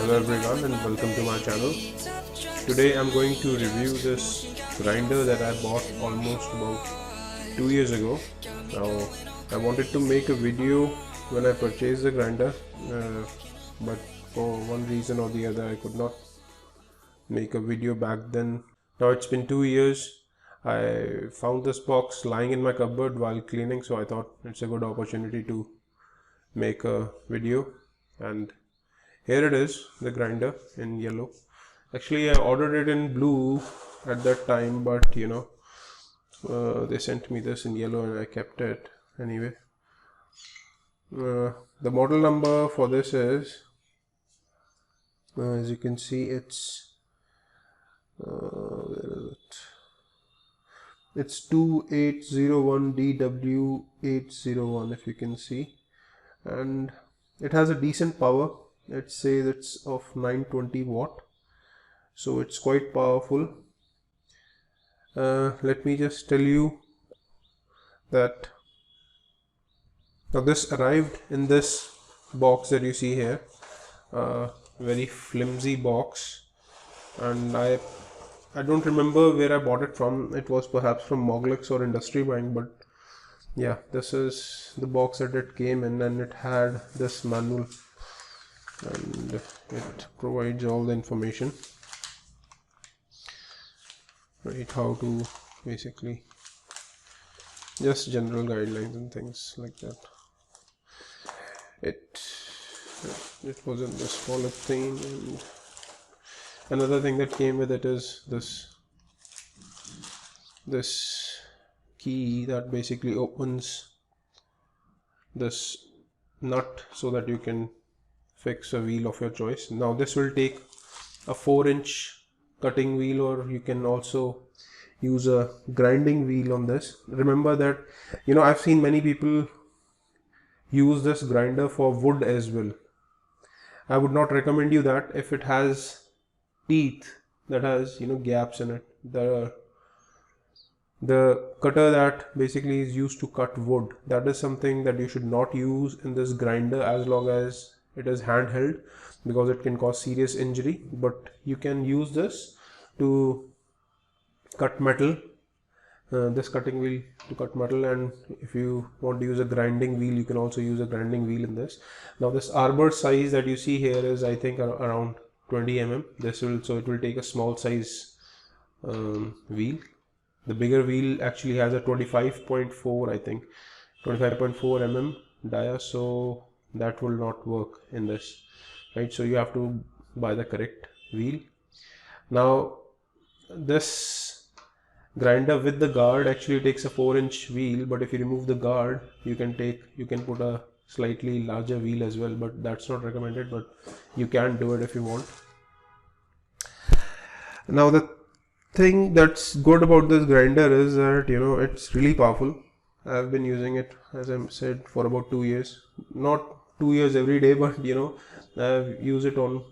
Hello everyone and welcome to my channel. Today I'm going to review this grinder that I bought almost about 2 years ago. Now I wanted to make a video when I purchased the grinder, but for one reason or the other I could not make a video back then. Now it's been 2 years. I found this box lying in my cupboard while cleaning, so I thought it's a good opportunity to make a video. And here it is, the grinder in yellow. Actually I ordered it in blue at that time, but they sent me this in yellow and I kept it anyway. The model number for this is, as you can see, it's where is it? It's 2801DW801, if you can see, and it has a decent power. It says it's of 920 watt, so it's quite powerful. Let me just tell you that now this arrived in this box that you see here, very flimsy box, and I don't remember where I bought it from. It was perhaps from Moglix or Industry Bank, but yeah, this is the box that it came in, and it had this manual and it provides all the information, right? How to basically just general guidelines and things like that. It was in this polythene, and another thing that came with it is this key that basically opens this nut so that you can fix a wheel of your choice. Now this will take a 4-inch cutting wheel, or you can also use a grinding wheel on this. Remember that I've seen many people use this grinder for wood as well. I would not recommend you that if it has teeth that has gaps in it. The cutter that basically is used to cut wood, that is something that you should not use in this grinder as long as it is handheld, because it can cause serious injury. But you can use this to cut metal, this cutting wheel to cut metal, and if you want to use a grinding wheel, you can also use a grinding wheel in this. Now this arbor size that you see here is, I think, around 20 mm. So it will take a small size wheel. The bigger wheel actually has a 25.4, I think 25.4 mm dia, so that will not work in this, right? So you have to buy the correct wheel. Now this grinder with the guard actually takes a 4-inch wheel, but if you remove the guard, you can put a slightly larger wheel as well, but that's not recommended, but you can do it if you want. Now the thing that's good about this grinder is that it's really powerful. I've been using it, as I said, for about 2 years. Not 2 years every day, but I've used it on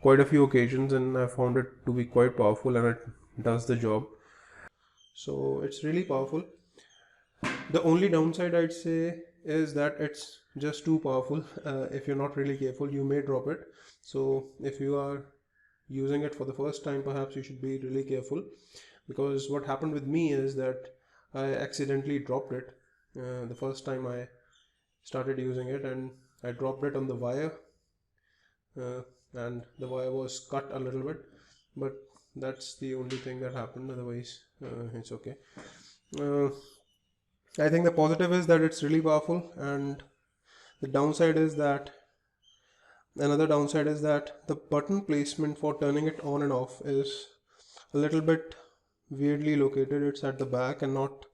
quite a few occasions, and I found it to be quite powerful, and it does the job. So it's really powerful. The only downside, I'd say, is that it's just too powerful. If you're not really careful, you may drop it. So if you are using it for the first time, perhaps you should be really careful, because what happened with me is that I accidentally dropped it the first time I started using it, and I dropped it on the wire, and the wire was cut a little bit, but that's the only thing that happened. Otherwise it's okay. I think the positive is that it's really powerful, and the downside is that another downside is that the button placement for turning it on and off is a little bit weirdly located. It's at the back and not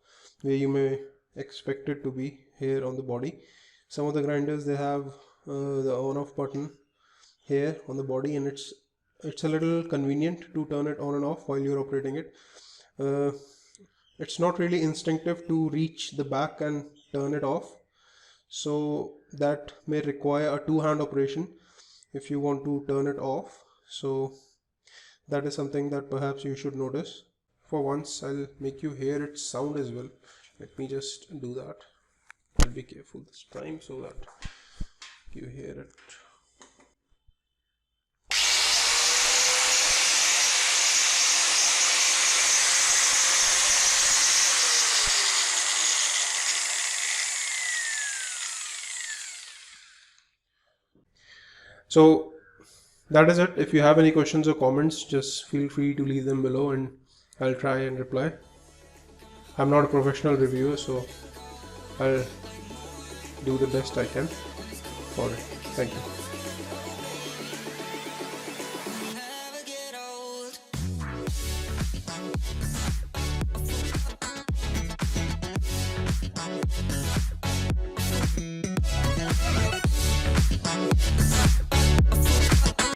where you may expect it to be here on the body. Some of the grinders, they have the on off button here on the body, and it's a little convenient to turn it on and off while you're operating it. It's not really instinctive to reach the back and turn it off, so that may require a two-hand operation if you want to turn it off. So that is something that perhaps you should notice. For once, I'll make you hear its sound as well. Let me just do that. I'll be careful this time so that you hear it. So that is it. If you have any questions or comments, just feel free to leave them below and I'll try and reply. I'm not a professional reviewer, so I'll do the best I can for it. Thank you.